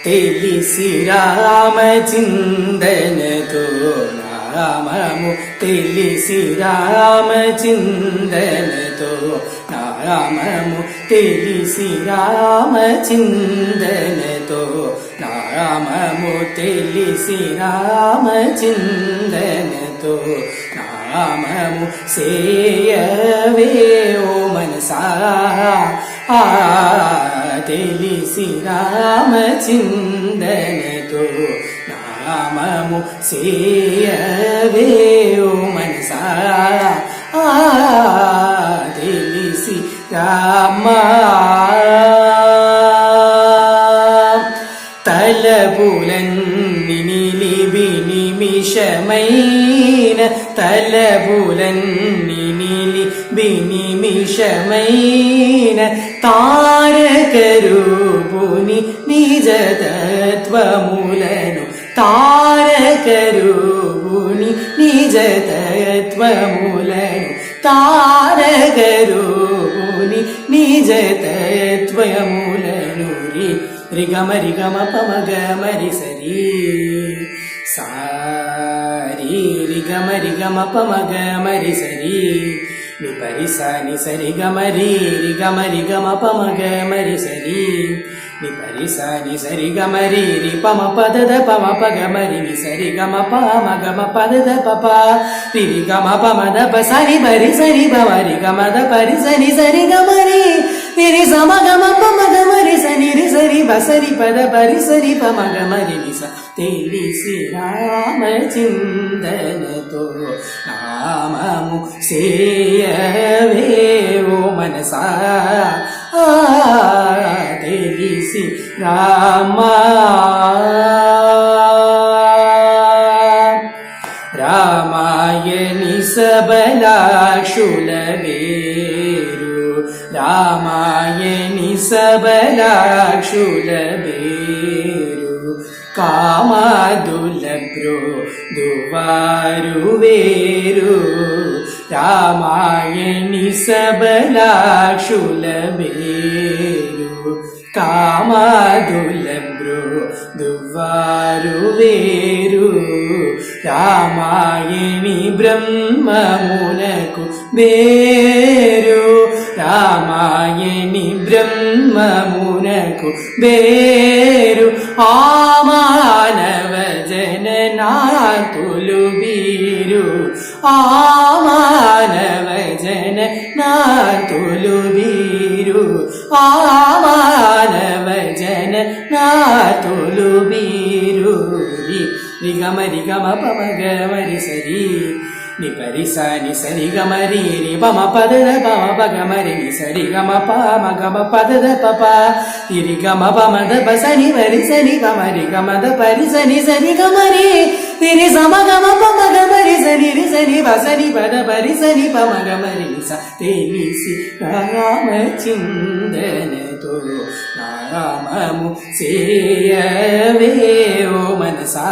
తెలిసి రామచిందనతో నామము తెలిసి రామచిందనతో నామము తెలిసి రామచిందనతో నామము తెలిసి రామచిందనతో నామము సేయవే ఓ మనసా తెలిసి రామచిందనతో నామము సేయవే ఓ మనసా తెలిసి రామ తలపులన్ని నిలిబి నిమిషమైన తలపులన్ని నిలిబి నిమిషమైన తారకరూపుని నిజతత్వములను తారకరూపుని నిజతత్వములను తారకరూపుని నిజతత్వములను రిగమ రిగమ పమగ మరి సరి సారి రిగమ రిగమ పమగ మరి సరి ని పరిసా ని సరి గమరి రిగమ రిగమ పమగ మరి సరి ని పరిసా ని సరి గమరి రి పమ పదద పమ పగ మరి ని సరి గమ పమ గమ పదద పప రి గమ పమద ప సరి బరి సరి బమరి గమద పరి సని సరి గమరి రి సమ గమ పమ గమరి సని రి సరి బసరి పద పరి సరి పమ గమరి ని స తెలిసి రామచిందనతో నామము సేయవే ఓ మనసా తెలిసి రామ రామాయణి సబలాక్షుల వేరు రామాయణి సబలాక్షుల వేరు కామాదుల బ్రోదువారు వేరు రామాయణి సబలాక్షుల వేరు కామాదుల బ్రోదువారు వేరు రామాయణి బ్రహ్మమునకు వేరు రామాయణి బ్రహ్మమునకు వేరు ఆ మానవ జననాతులు వీరు ఆ మానవ జననాతులు వీరు ఆ మానవ జననాతులు వీరు రిగమ రిగమ పమ గమరి సరి ని పరిసా ని సరి గమరి రి పమ పదద పమ పగ మరి ని సరి గమ పమ గమ పదద పప రి గమ పమ ద పసని మరి సని గమరి గమ ద పరి సని సరి గమరి రి సమ గమ పమ గమరి సని రి సని బసని పద పరి సని పమ గమరి ని స తెలిసి రామచిందనతో నామము సేయవే ఓ మనసా